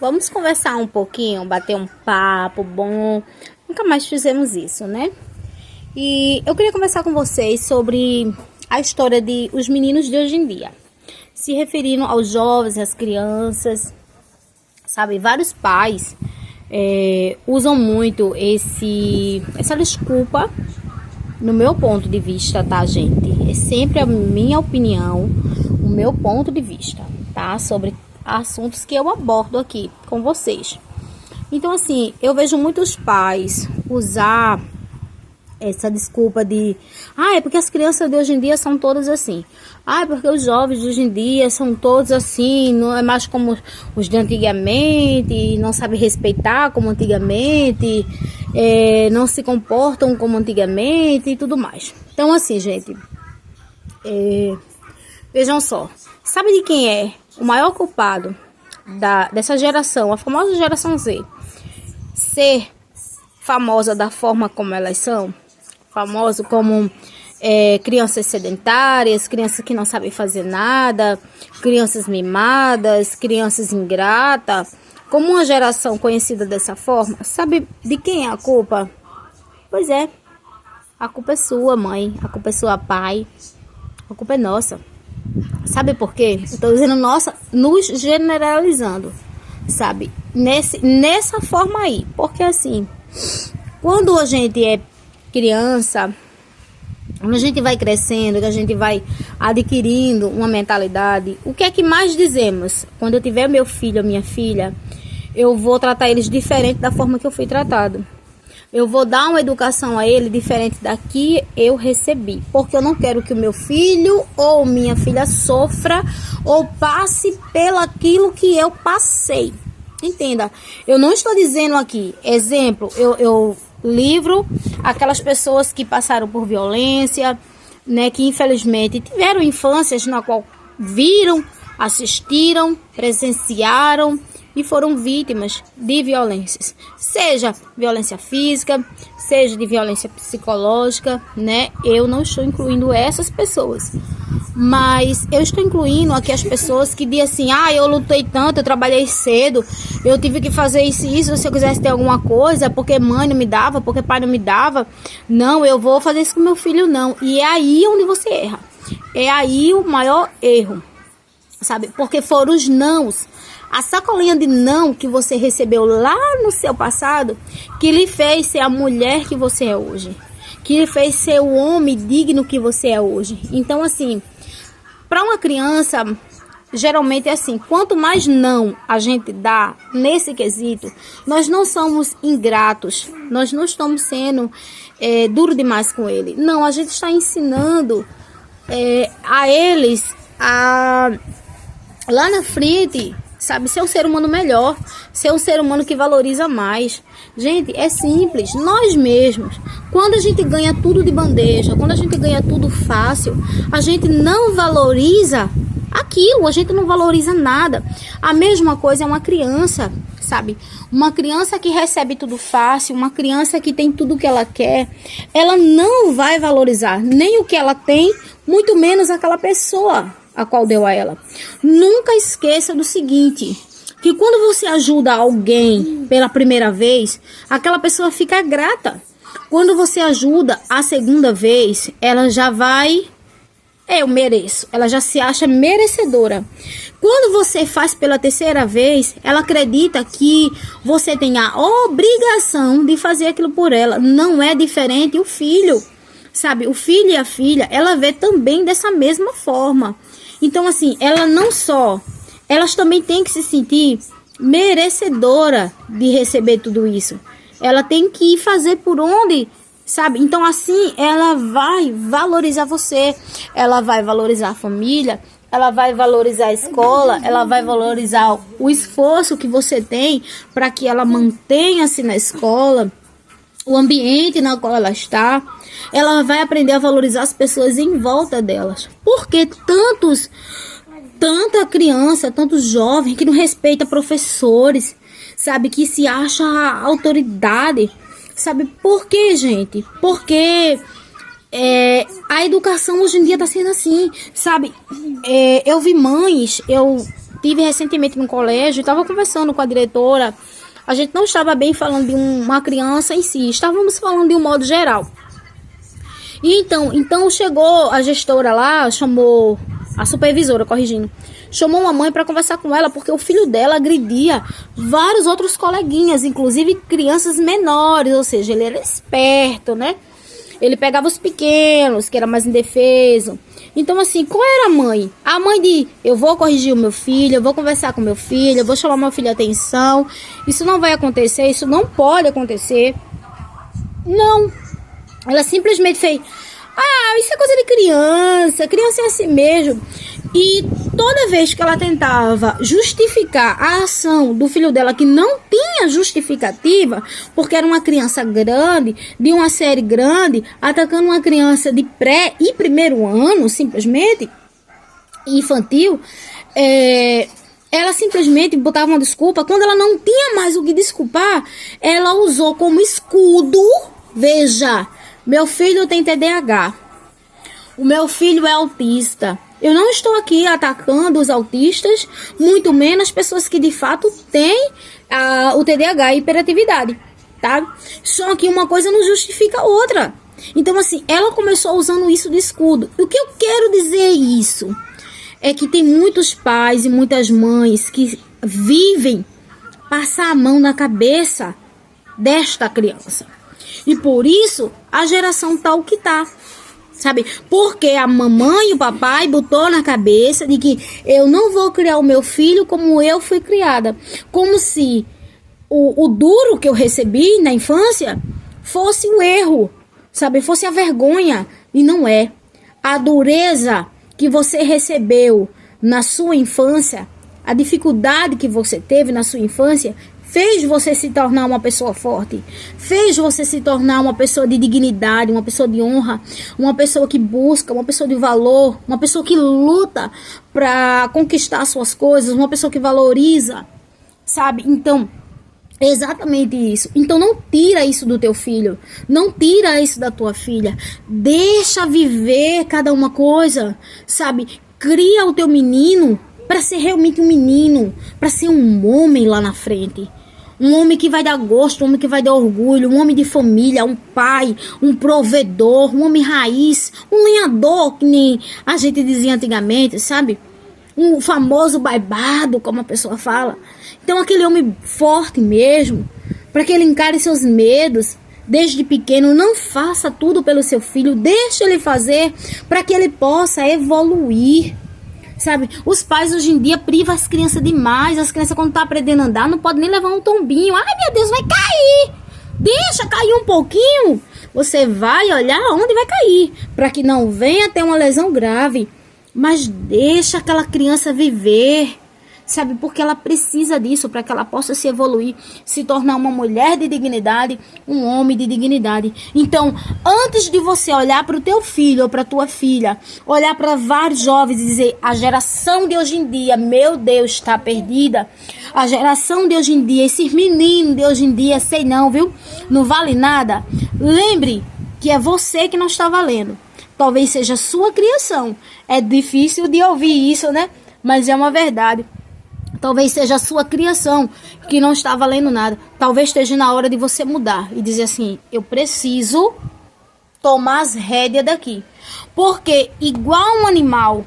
vamos conversar um pouquinho, bater um papo bom. Nunca mais fizemos isso, né? E eu queria conversar com vocês sobre a história de os meninos de hoje em dia, se referindo aos jovens, às crianças, sabe? Vários pais usam muito essa desculpa, no meu ponto de vista, tá, gente? É sempre a minha opinião, o meu ponto de vista, tá? Sobre assuntos que eu abordo aqui com vocês. Então, assim, eu vejo muitos pais usar essa desculpa de é porque as crianças de hoje em dia são todas assim. É porque os jovens de hoje em dia são todos assim, não é mais como os de antigamente, não sabem respeitar como antigamente, não se comportam como antigamente e tudo mais. Então, assim, gente, vejam só, sabe de quem é o maior culpado dessa geração, a famosa geração Z, ser famosa da forma como elas são? Famoso como crianças sedentárias, crianças que não sabem fazer nada, crianças mimadas, crianças ingratas, como uma geração conhecida dessa forma. Sabe de quem é a culpa? Pois é, a culpa é sua, mãe, a culpa é sua, pai, a culpa é nossa. Sabe por quê? Eu estou dizendo nossa, nos generalizando, sabe? Nessa forma aí, porque assim, quando a gente é criança, quando a gente vai crescendo, que a gente vai adquirindo uma mentalidade, o que é que mais dizemos? Quando eu tiver meu filho ou minha filha, eu vou tratar eles diferente da forma que eu fui tratado. Eu vou dar uma educação a ele diferente da que eu recebi, porque eu não quero que o meu filho ou minha filha sofra ou passe pelaquilo que eu passei. Entenda, eu não estou dizendo aqui, exemplo, eu livro aquelas pessoas que passaram por violência, né, que infelizmente tiveram infâncias na qual viram, assistiram, presenciaram e foram vítimas de violências, seja violência física, seja de violência psicológica, né? Eu não estou incluindo essas pessoas, mas eu estou incluindo aqui as pessoas que dizem assim, eu lutei tanto, eu trabalhei cedo, eu tive que fazer isso, se eu quisesse ter alguma coisa, porque mãe não me dava, porque pai não me dava, não, eu vou fazer isso com meu filho, não. E é aí onde você erra, é aí o maior erro, sabe? Porque foram os nãos, a sacolinha de não que você recebeu lá no seu passado, que lhe fez ser a mulher que você é hoje, que lhe fez ser o homem digno que você é hoje. Então, assim, para uma criança, geralmente é assim, quanto mais não a gente dá nesse quesito, nós não somos ingratos, nós não estamos sendo duro demais com ele. Não, a gente está ensinando a eles lá na frente, sabe, ser um ser humano melhor, ser um ser humano que valoriza mais. Gente, é simples, nós mesmos, quando a gente ganha tudo de bandeja, quando a gente ganha tudo fácil, a gente não valoriza aquilo, a gente não valoriza nada. A mesma coisa é uma criança, sabe? Uma criança que recebe tudo fácil, uma criança que tem tudo que ela quer, ela não vai valorizar nem o que ela tem, muito menos aquela pessoa a qual deu a ela. Nunca esqueça do seguinte, que quando você ajuda alguém pela primeira vez, aquela pessoa fica grata. Quando você ajuda a segunda vez, ela já vai, eu mereço, ela já se acha merecedora. Quando você faz pela terceira vez, ela acredita que você tem a obrigação de fazer aquilo por ela. Não é diferente o filho, sabe? O filho e a filha, ela vê também dessa mesma forma. Então, assim, elas também têm que se sentir merecedora de receber tudo isso. Ela tem que fazer por onde, sabe? Então, assim, ela vai valorizar você, ela vai valorizar a família, ela vai valorizar a escola, ela vai valorizar o esforço que você tem para que ela mantenha-se na escola, o ambiente na qual ela está. Ela vai aprender a valorizar as pessoas em volta delas. Porque tanta criança, tantos jovens que não respeita professores, sabe, que se acha autoridade, sabe? Por quê, gente? Porque a educação hoje em dia está sendo assim, sabe? Eu vi mães, eu tive recentemente no colégio, estava conversando com a diretora. A gente não estava bem falando de uma criança em si, estávamos falando de um modo geral. E então chegou a gestora lá, chamou a supervisora, corrigindo, chamou uma mãe para conversar com ela, porque o filho dela agredia vários outros coleguinhas, inclusive crianças menores, ou seja, ele era esperto, né? Ele pegava os pequenos, que era mais indefeso. Então, assim, qual era a mãe? A mãe de, eu vou corrigir o meu filho, eu vou conversar com meu filho, eu vou chamar meu filho a atenção. Isso não vai acontecer, isso não pode acontecer. Não. Ela simplesmente fez, isso é coisa de criança, criança é assim mesmo. E toda vez que ela tentava justificar a ação do filho dela, que não tinha justificativa, porque era uma criança grande, de uma série grande, atacando uma criança de pré e primeiro ano, simplesmente, infantil, ela simplesmente botava uma desculpa. Quando ela não tinha mais o que desculpar, ela usou como escudo, veja, meu filho tem TDAH, o meu filho é autista. Eu não estou aqui atacando os autistas, muito menos pessoas que de fato têm o TDAH e hiperatividade, tá? Só que uma coisa não justifica a outra. Então, assim, ela começou usando isso de escudo. O que eu quero dizer isso é que tem muitos pais e muitas mães que vivem passar a mão na cabeça desta criança. E por isso a geração tá o que tá. Sabe? Porque a mamãe e o papai botou na cabeça de que eu não vou criar o meu filho como eu fui criada. Como se o duro que eu recebi na infância fosse o erro, sabe? Fosse a vergonha. E não é. A dureza que você recebeu na sua infância, a dificuldade que você teve na sua infância, fez você se tornar uma pessoa forte, fez você se tornar uma pessoa de dignidade, uma pessoa de honra, uma pessoa que busca, uma pessoa de valor, uma pessoa que luta para conquistar suas coisas, uma pessoa que valoriza, sabe? Então, é exatamente isso. Então não tira isso do teu filho, não tira isso da tua filha, deixa viver cada uma coisa, sabe? Cria o teu menino para ser realmente um menino, para ser um homem lá na frente. Um homem que vai dar gosto, um homem que vai dar orgulho, um homem de família, um pai, um provedor, um homem raiz, um lenhador, que nem a gente dizia antigamente, sabe? Um famoso barbado, como a pessoa fala. Então aquele homem forte mesmo, para que ele encare seus medos desde pequeno. Não faça tudo pelo seu filho, deixe ele fazer para que ele possa evoluir. Sabe, os pais hoje em dia privam as crianças demais. As crianças, quando tá aprendendo a andar, não pode nem levar um tombinho. Ai, meu Deus, vai cair. Deixa cair um pouquinho. Você vai olhar onde vai cair, para que não venha ter uma lesão grave. Mas deixa aquela criança viver, sabe, porque ela precisa disso, para que ela possa se evoluir, se tornar uma mulher de dignidade, um homem de dignidade. Então, antes de você olhar para o teu filho ou para tua filha, olhar para vários jovens e dizer, a geração de hoje em dia, meu Deus, está perdida. A geração de hoje em dia, esses meninos de hoje em dia, sei não, viu? Não vale nada. Lembre que é você que não está valendo. Talvez seja a sua criação. É difícil de ouvir isso, né? Mas é uma verdade. Talvez seja a sua criação que não está valendo nada. Talvez esteja na hora de você mudar e dizer assim, eu preciso tomar as rédeas daqui. Porque igual um animal,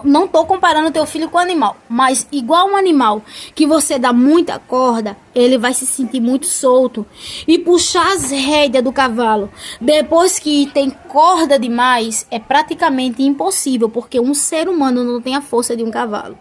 não estou comparando teu filho com animal, mas igual um animal que você dá muita corda, ele vai se sentir muito solto. E puxar as rédeas do cavalo depois que tem corda demais é praticamente impossível, porque um ser humano não tem a força de um cavalo.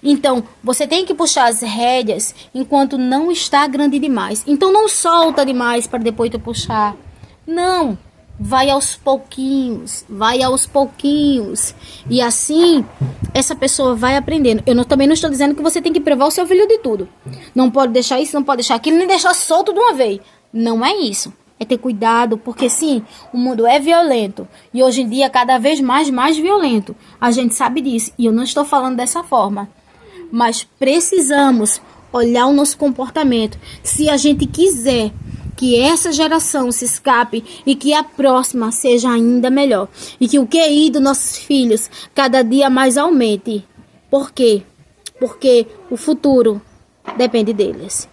Então, você tem que puxar as rédeas enquanto não está grande demais. Então, não solta demais para depois tu puxar. Não, vai aos pouquinhos, vai aos pouquinhos. E assim, essa pessoa vai aprendendo. Também não estou dizendo que você tem que privar o seu filho de tudo. Não pode deixar isso, não pode deixar aquilo, nem deixar solto de uma vez. Não é isso. É ter cuidado, porque sim, o mundo é violento. E hoje em dia, cada vez mais violento. A gente sabe disso. E eu não estou falando dessa forma. Mas precisamos olhar o nosso comportamento. Se a gente quiser que essa geração se escape e que a próxima seja ainda melhor. E que o QI dos nossos filhos cada dia mais aumente. Por quê? porque o futuro depende deles.